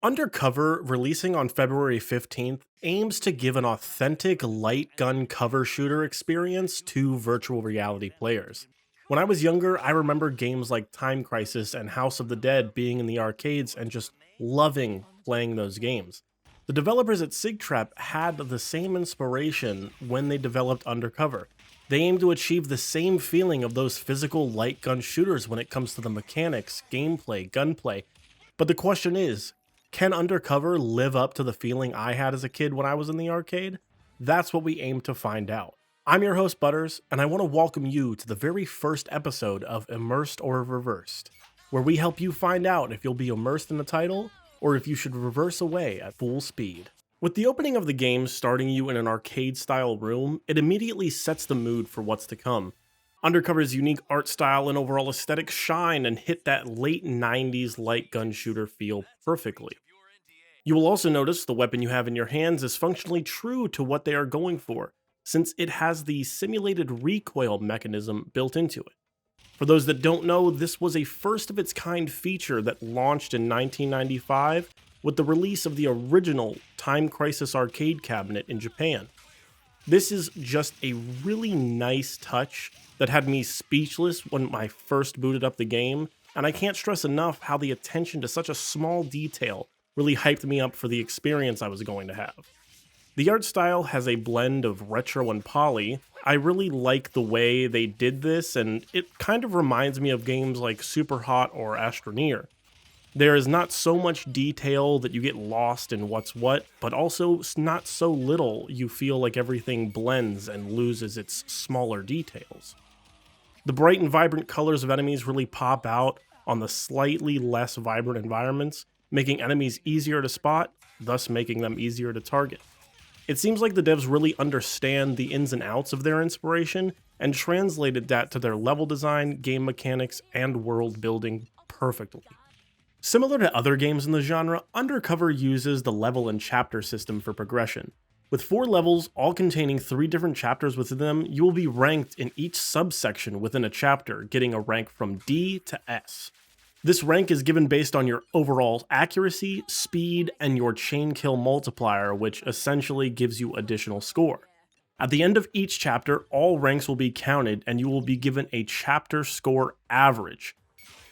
Undercover, releasing on February 15th, aims to give an authentic light gun cover shooter experience to virtual reality players. When I was younger, I remember games like Time Crisis and House of the Dead being in the arcades and just loving playing those games. The developers at SigTrap had the same inspiration when they developed Undercover. They aim to achieve the same feeling of those physical light gun shooters when it comes to the mechanics, gameplay, gunplay. But the question is, can Undercover live up to the feeling I had as a kid when I was in the arcade? That's what we aim to find out. I'm your host Butters, and I want to welcome you to the very first episode of Immersed or Reversed, where we help you find out if you'll be immersed in the title, or if you should reverse away at full speed. With the opening of the game starting you in an arcade-style room, it immediately sets the mood for what's to come. Undercover's unique art style and overall aesthetic shine and hit that late 90s light gun shooter feel perfectly. You will also notice the weapon you have in your hands is functionally true to what they are going for, since it has the simulated recoil mechanism built into it. For those that don't know, this was a first-of-its-kind feature that launched in 1995 with the release of the original Time Crisis arcade cabinet in Japan. This is just a really nice touch that had me speechless when I first booted up the game, and I can't stress enough how the attention to such a small detail really hyped me up for the experience I was going to have. The art style has a blend of retro and poly. I really like the way they did this, and it kind of reminds me of games like Superhot or Astroneer. There is not so much detail that you get lost in what's what, but also not so little you feel like everything blends and loses its smaller details. The bright and vibrant colors of enemies really pop out on the slightly less vibrant environments, making enemies easier to spot, thus making them easier to target. It seems like the devs really understand the ins and outs of their inspiration and translated that to their level design, game mechanics, and world building perfectly. Similar to other games in the genre, Undercover uses the level and chapter system for progression. With 4 levels, all containing 3 different chapters within them, you will be ranked in each subsection within a chapter, getting a rank from D to S. This rank is given based on your overall accuracy, speed, and your chain kill multiplier, which essentially gives you additional score. At the end of each chapter, all ranks will be counted and you will be given a chapter score average.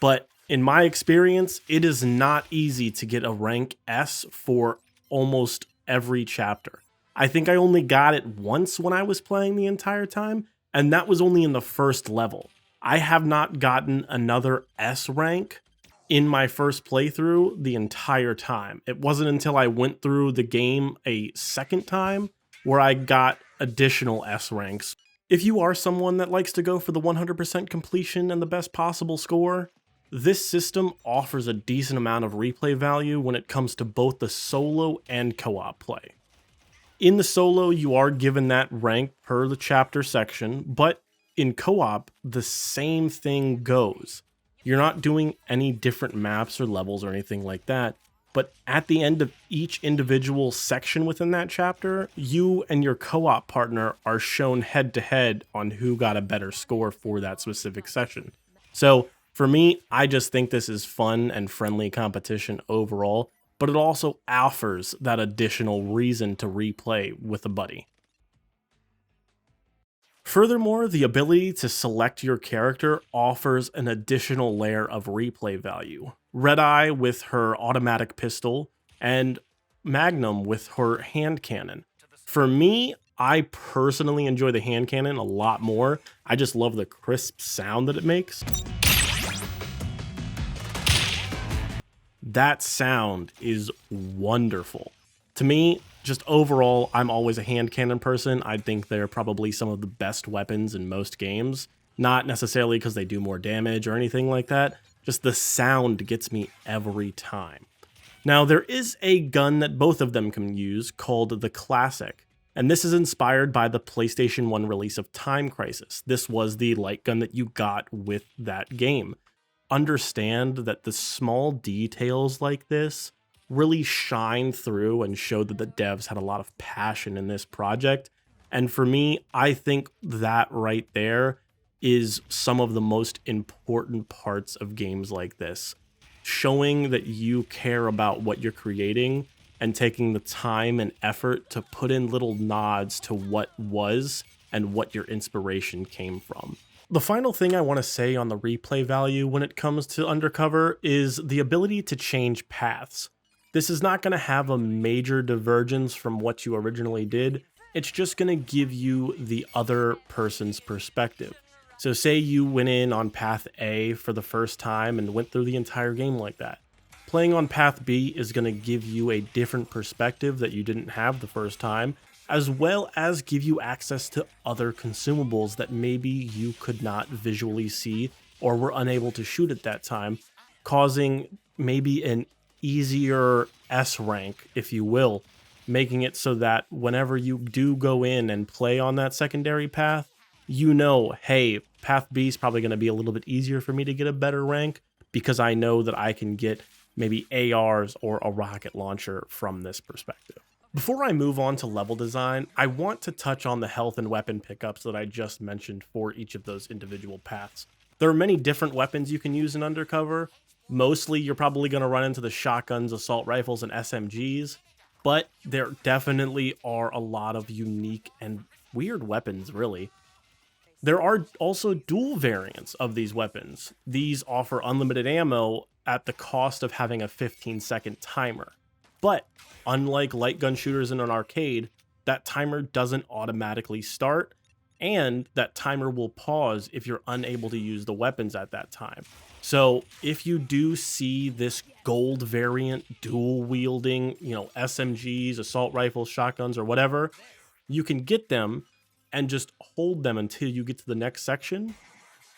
But in my experience, it is not easy to get a rank S for almost every chapter. I think I only got it once when I was playing the entire time, and that was only in the first level. I have not gotten another S rank in my first playthrough the entire time. It wasn't until I went through the game a second time where I got additional S ranks. If you are someone that likes to go for the 100% completion and the best possible score, this system offers a decent amount of replay value when it comes to both the solo and co-op play. In the solo, you are given that rank per the chapter section, but in co-op, the same thing goes. You're not doing any different maps or levels or anything like that, but at the end of each individual section within that chapter, you and your co-op partner are shown head-to-head on who got a better score for that specific session. So, for me, I just think this is fun and friendly competition overall, but it also offers that additional reason to replay with a buddy. Furthermore, the ability to select your character offers an additional layer of replay value. Red Eye with her automatic pistol, and Magnum with her hand cannon. For me, I personally enjoy the hand cannon a lot more. I just love the crisp sound that it makes. That sound is wonderful. To me, just overall, I'm always a hand cannon person. I think they're probably some of the best weapons in most games. Not necessarily because they do more damage or anything like that. Just the sound gets me every time. Now, there is a gun that both of them can use called the Classic. And this is inspired by the PlayStation 1 release of Time Crisis. This was the light gun that you got with that game. Understand that the small details like this really shine through and show that the devs had a lot of passion in this project. And for me, I think that right there is some of the most important parts of games like this. showing that you care about what you're creating and taking the time and effort to put in little nods to what was and what your inspiration came from. The final thing I want to say on the replay value when it comes to Undercover is the ability to change paths. This is not going to have a major divergence from what you originally did. It's just going to give you the other person's perspective. So say you went in on path A for the first time and went through the entire game like that. Playing on path B is going to give you a different perspective that you didn't have the first time, as well as give you access to other consumables that maybe you could not visually see or were unable to shoot at that time, causing maybe an easier S rank, if you will, making it so that whenever you do go in and play on that secondary path, you know, hey, path B is probably going to be a little bit easier for me to get a better rank because I know that I can get maybe ARs or a rocket launcher from this perspective. Before I move on to level design, I want to touch on the health and weapon pickups that I just mentioned for each of those individual paths. There are many different weapons you can use in Undercover. Mostly, you're probably going to run into the shotguns, assault rifles, and SMGs, but there definitely are a lot of unique and weird weapons, really. There are also dual variants of these weapons. These offer unlimited ammo at the cost of having a 15-second timer. But unlike light gun shooters in an arcade, that timer doesn't automatically start, and that timer will pause if you're unable to use the weapons at that time. So if you do see this gold variant dual wielding, SMGs, assault rifles, shotguns, or whatever, you can get them and just hold them until you get to the next section.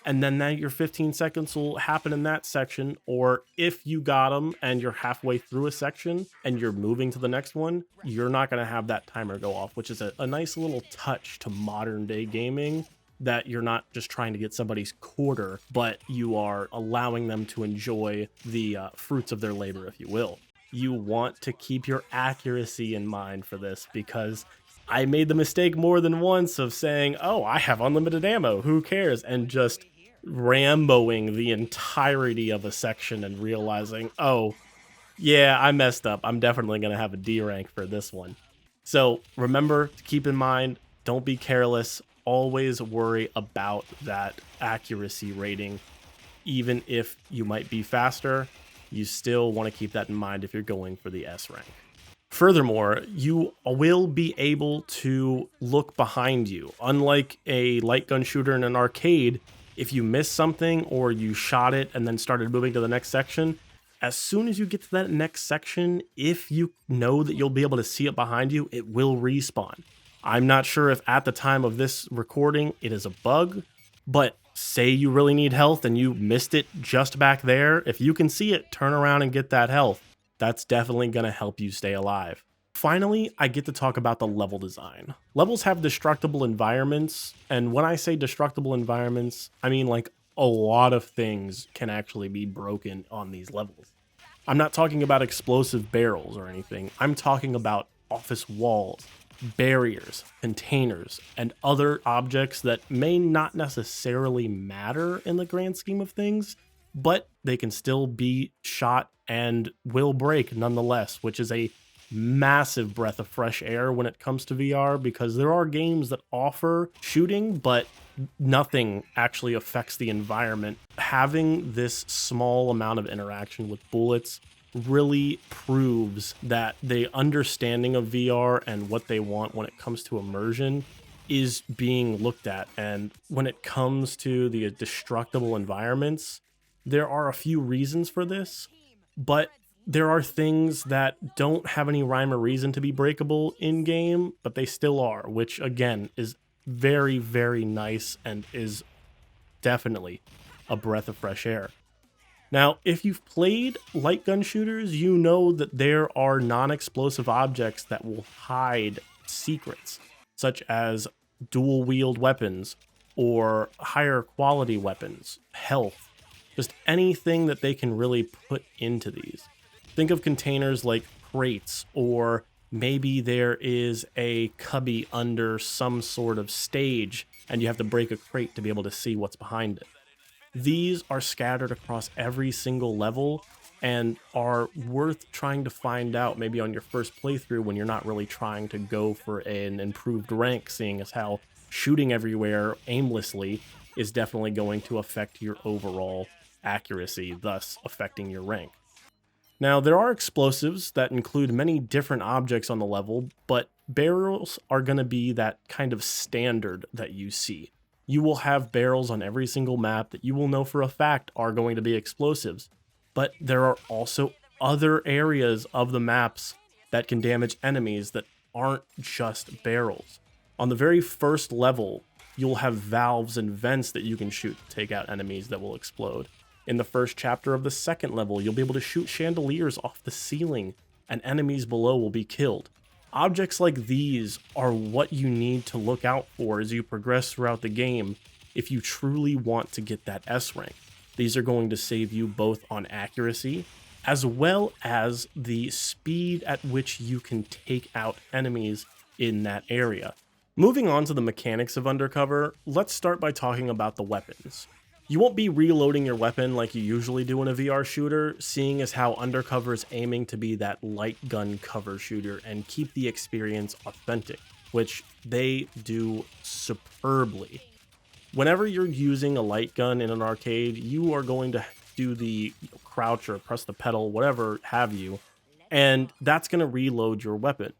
And then your 15 seconds will happen in that section. Or if you got them and you're halfway through a section and you're moving to the next one, you're not going to have that timer go off, which is a nice little touch to modern day gaming, that you're not just trying to get somebody's quarter, but you are allowing them to enjoy the fruits of their labor, if you will. You want to keep your accuracy in mind for this, because I made the mistake more than once of saying, oh, I have unlimited ammo, who cares? And just Ramboing the entirety of a section and realizing, oh, yeah, I messed up. I'm definitely going to have a D rank for this one. So remember to keep in mind, don't be careless. Always worry about that accuracy rating. Even if you might be faster, you still want to keep that in mind if you're going for the S rank. Furthermore, you will be able to look behind you. Unlike a light gun shooter in an arcade, if you missed something or you shot it and then started moving to the next section, as soon as you get to that next section, if you know that you'll be able to see it behind you, it will respawn. I'm not sure if at the time of this recording it is a bug, but say you really need health and you missed it just back there, if you can see it, turn around and get that health. That's definitely going to help you stay alive. Finally, I get to talk about the level design. Levels have destructible environments, and when I say destructible environments, I mean like a lot of things can actually be broken on these levels. I'm not talking about explosive barrels or anything. I'm talking about office walls, barriers, containers, and other objects that may not necessarily matter in the grand scheme of things, but they can still be shot and will break nonetheless, which is a massive breath of fresh air when it comes to VR, because there are games that offer shooting, but nothing actually affects the environment. Having this small amount of interaction with bullets really proves that the understanding of VR and what they want when it comes to immersion is being looked at. And when it comes to the destructible environments, there are a few reasons for this, but there are things that don't have any rhyme or reason to be breakable in game, but they still are, which again is very, very nice and is definitely a breath of fresh air. Now, if you've played light gun shooters, you know that there are non-explosive objects that will hide secrets, such as dual wield weapons or higher quality weapons, health, just anything that they can really put into these. Think of containers like crates, or maybe there is a cubby under some sort of stage and you have to break a crate to be able to see what's behind it. These are scattered across every single level, and are worth trying to find out maybe on your first playthrough when you're not really trying to go for an improved rank, seeing as how shooting everywhere aimlessly is definitely going to affect your overall accuracy, thus affecting your rank. Now, there are explosives that include many different objects on the level, but barrels are going to be that kind of standard that you see. You will have barrels on every single map that you will know for a fact are going to be explosives, but there are also other areas of the maps that can damage enemies that aren't just barrels. On the very first level, you'll have valves and vents that you can shoot to take out enemies that will explode. In the first chapter of the second level, you'll be able to shoot chandeliers off the ceiling, and enemies below will be killed. Objects like these are what you need to look out for as you progress throughout the game if you truly want to get that S rank. These are going to save you both on accuracy, as well as the speed at which you can take out enemies in that area. Moving on to the mechanics of Undercover, let's start by talking about the weapons. You won't be reloading your weapon like you usually do in a VR shooter, seeing as how Undercover is aiming to be that light gun cover shooter and keep the experience authentic, which they do superbly. Whenever you're using a light gun in an arcade, you are going to do the crouch or press the pedal, whatever have you, and that's going to reload your weapon.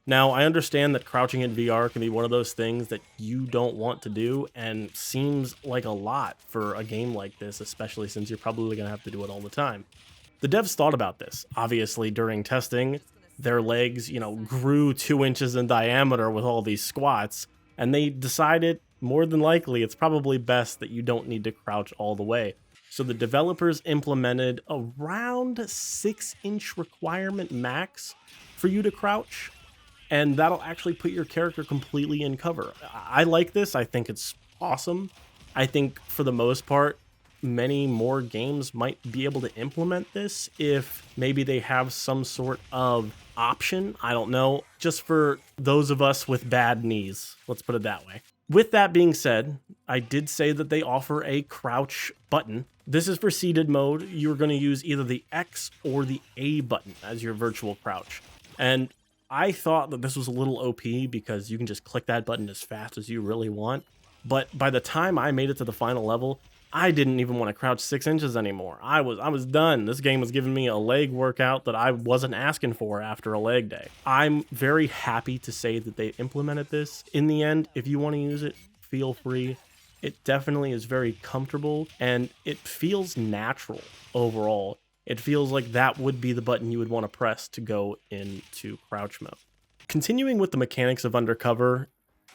Now, I understand that crouching in VR can be one of those things that you don't want to do and seems like a lot for a game like this, especially since you're probably going to have to do it all the time. The devs thought about this. Obviously, during testing, their legs, grew 2 inches in diameter with all these squats, and they decided more than likely it's probably best that you don't need to crouch all the way. So the developers implemented around 6-inch requirement max for you to crouch, and that'll actually put your character completely in cover. I like this. I think it's awesome. I think for the most part, many more games might be able to implement this if maybe they have some sort of option. I don't know. Just for those of us with bad knees, let's put it that way. With that being said, I did say that they offer a crouch button. This is for seated mode. You're going to use either the X or the A button as your virtual crouch. And I thought that this was a little OP because you can just click that button as fast as you really want. But by the time I made it to the final level, I didn't even want to crouch 6 inches anymore. I was done. This game was giving me a leg workout that I wasn't asking for after a leg day. I'm very happy to say that they implemented this. In the end, if you want to use it, feel free. It definitely is very comfortable and it feels natural overall. It feels like that would be the button you would want to press to go into crouch mode. Continuing with the mechanics of Undercover,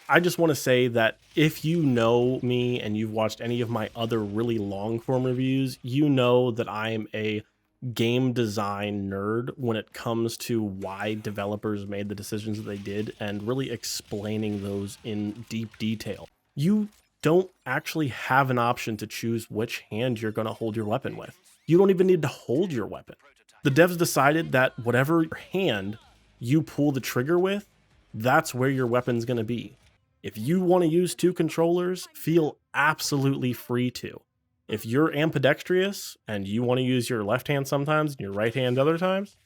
I just want to say that if you know me and you've watched any of my other really long form reviews, you know that I'm a game design nerd when it comes to why developers made the decisions that they did and really explaining those in deep detail. You don't actually have an option to choose which hand you're going to hold your weapon with. You don't even need to hold your weapon. The devs decided that whatever hand you pull the trigger with, that's where your weapon's going to be. If you want to use 2 controllers, feel absolutely free to. If you're ambidextrous and you want to use your left hand sometimes and your right hand other times,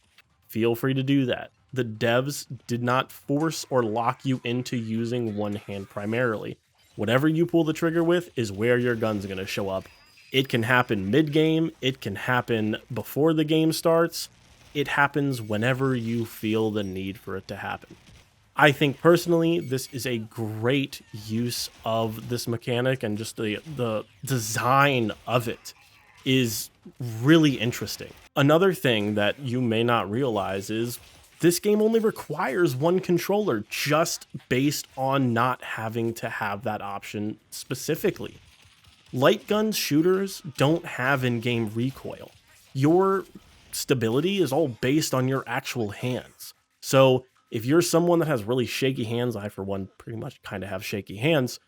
feel free to do that. The devs did not force or lock you into using one hand primarily. Whatever you pull the trigger with is where your gun's going to show up. It can happen mid-game, it can happen before the game starts, it happens whenever you feel the need for it to happen. I think personally, this is a great use of this mechanic, and just the design of it is really interesting. Another thing that you may not realize is this game only requires 1 controller just based on not having to have that option specifically. Light gun shooters don't have in-game recoil. Your stability is all based on your actual hands. So if you're someone that has really shaky hands, I for one pretty much kind of have shaky hands,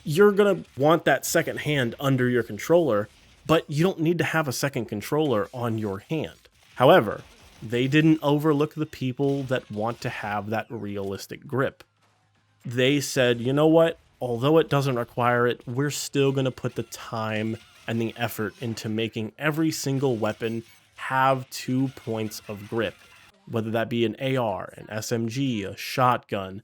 you're going to want that second hand under your controller, but you don't need to have a second controller on your hand. However, they didn't overlook the people that want to have that realistic grip. They said, you know what? Although it doesn't require it, we're still going to put the time and the effort into making every single weapon have 2 points of grip, whether that be an AR, an SMG, a shotgun,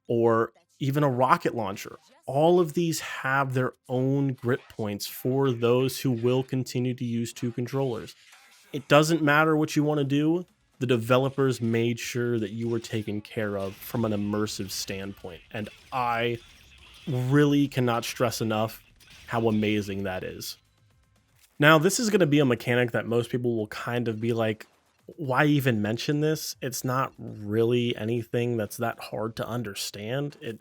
or even a rocket launcher. All of these have their own grip points for those who will continue to use 2 controllers. It doesn't matter what you want to do, the developers made sure that you were taken care of from an immersive standpoint. And I really cannot stress enough how amazing that is. Now, this is going to be a mechanic that most people will kind of be like, why even mention this? It's not really anything that's that hard to understand. It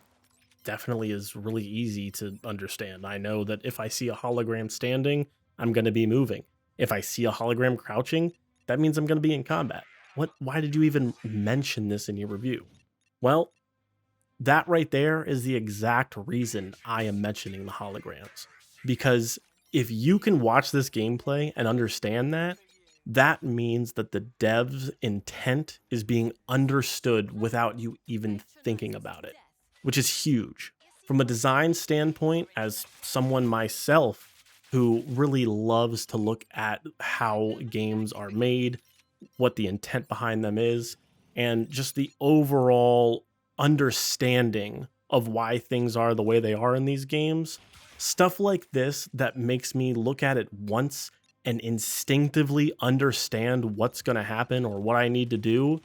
definitely is really easy to understand. I know that if I see a hologram standing, I'm going to be moving. If I see a hologram crouching, that means I'm going to be in combat. Why did you even mention this in your review? Well, that right there is the exact reason I am mentioning the holograms. Because if you can watch this gameplay and understand that, that means that the dev's intent is being understood without you even thinking about it, which is huge. From a design standpoint, as someone myself who really loves to look at how games are made, what the intent behind them is, and just the overall understanding of why things are the way they are in these games, stuff like this that makes me look at it once and instinctively understand what's going to happen or what I need to do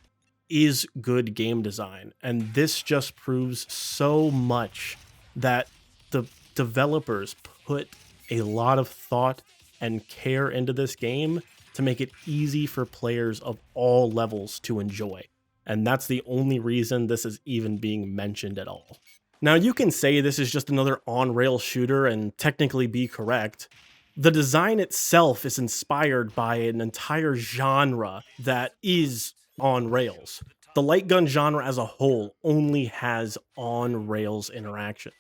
is good game design. And this just proves so much that the developers put a lot of thought and care into this game to make it easy for players of all levels to enjoy. And that's the only reason this is even being mentioned at all. Now, you can say this is just another on-rail shooter and technically be correct. The design itself is inspired by an entire genre that is on rails. The light gun genre as a whole only has on-rails interaction.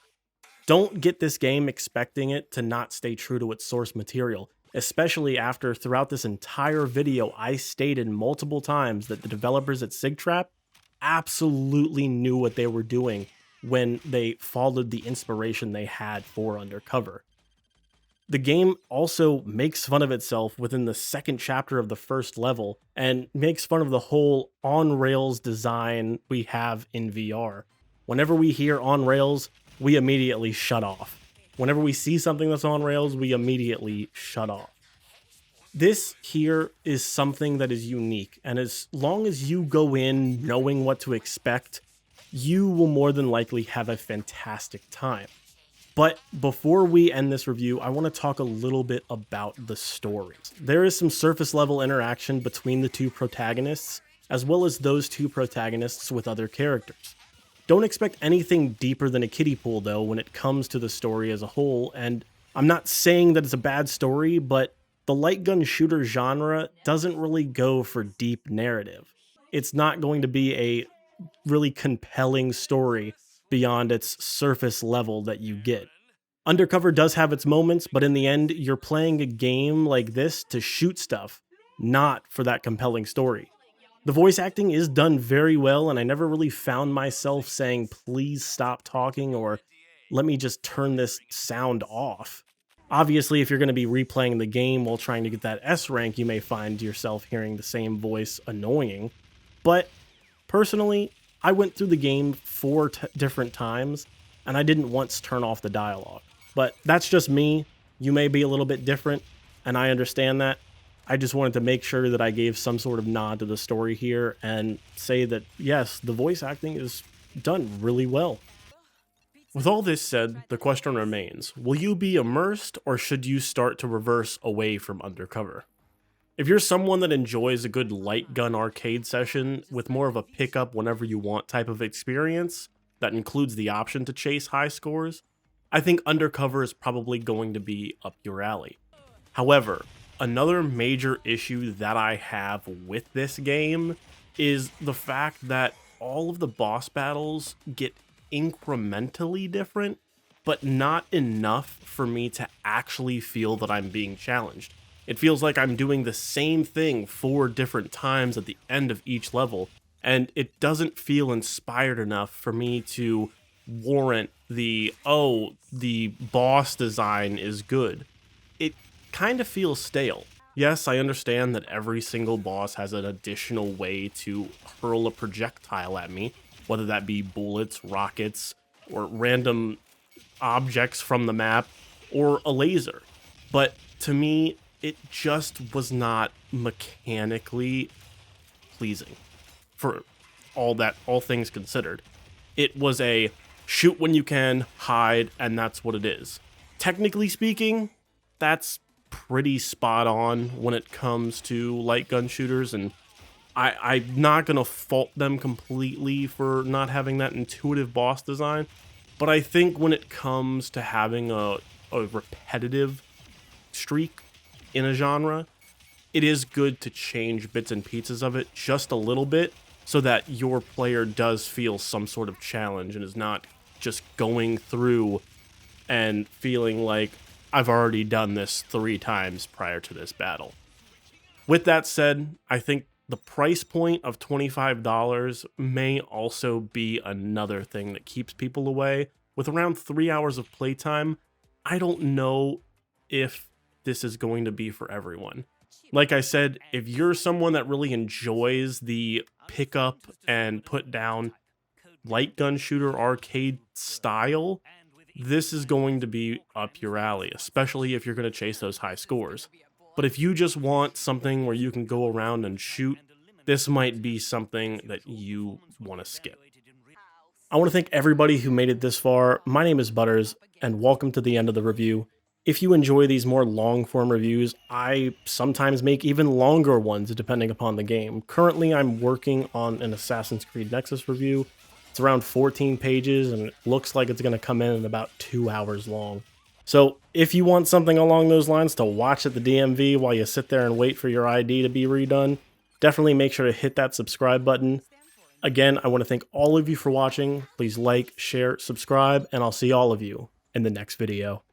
Don't get this game expecting it to not stay true to its source material, especially after throughout this entire video I stated multiple times that the developers at SIGTRAP absolutely knew what they were doing when they followed the inspiration they had for Undercover. The game also makes fun of itself within the second chapter of the first level and makes fun of the whole on-rails design we have in VR. Whenever we hear on-rails, we immediately shut off. Whenever we see something that's on rails, we immediately shut off. This here is something that is unique, and as long as you go in knowing what to expect, you will more than likely have a fantastic time. But before we end this review, I want to talk a little bit about the story. There is some surface level interaction between the 2 protagonists, as well as those 2 protagonists with other characters. Don't expect anything deeper than a kiddie pool, though, when it comes to the story as a whole, and I'm not saying that it's a bad story, but the light gun shooter genre doesn't really go for deep narrative. It's not going to be a really compelling story beyond its surface level that you get. Undercover does have its moments, but in the end, you're playing a game like this to shoot stuff, not for that compelling story. The voice acting is done very well, and I never really found myself saying, please stop talking, or let me just turn this sound off. Obviously, if you're going to be replaying the game while trying to get that S rank, you may find yourself hearing the same voice annoying. But personally, I went through the game 4 different times, and I didn't once turn off the dialogue. But that's just me. You may be a little bit different, and I understand that. I just wanted to make sure that I gave some sort of nod to the story here and say that, yes, the voice acting is done really well. With all this said, the question remains, will you be immersed, or should you start to reverse away from Undercover? If you're someone that enjoys a good light gun arcade session with more of a pick up whenever you want type of experience that includes the option to chase high scores, I think Undercover is probably going to be up your alley. However, another major issue that I have with this game is the fact that all of the boss battles get incrementally different, but not enough for me to actually feel that I'm being challenged. It feels like I'm doing the same thing 4 different times at the end of each level, and it doesn't feel inspired enough for me to warrant the boss design is good. It kind of feels stale. Yes, I understand that every single boss has an additional way to hurl a projectile at me, whether that be bullets, rockets, or random objects from the map, or a laser. But to me, it just was not mechanically pleasing for all things considered. It was a shoot when you can, hide, and that's what it is. Technically speaking, that's pretty spot on when it comes to light gun shooters, and I'm not gonna fault them completely for not having that intuitive boss design, but I think when it comes to having a repetitive streak in a genre, it is good to change bits and pieces of it just a little bit so that your player does feel some sort of challenge and is not just going through and feeling like I've already done this 3 times prior to this battle. With that said, I think the price point of $25 may also be another thing that keeps people away. With around 3 hours of playtime, I don't know if this is going to be for everyone. Like I said, if you're someone that really enjoys the pick up and put down light gun shooter arcade style, this is going to be up your alley, especially if you're going to chase those high scores. But if you just want something where you can go around and shoot, this might be something that you want to skip. I want to thank everybody who made it this far. My name is Butters, and welcome to the end of the review. If you enjoy these more long form reviews, I sometimes make even longer ones depending upon the game. Currently, I'm working on an Assassin's Creed Nexus review. It's around 14 pages, and it looks like it's going to come in at about 2 hours long. So if you want something along those lines to watch at the DMV while you sit there and wait for your ID to be redone, definitely make sure to hit that subscribe button. Again, I want to thank all of you for watching. Please like, share, subscribe, and I'll see all of you in the next video.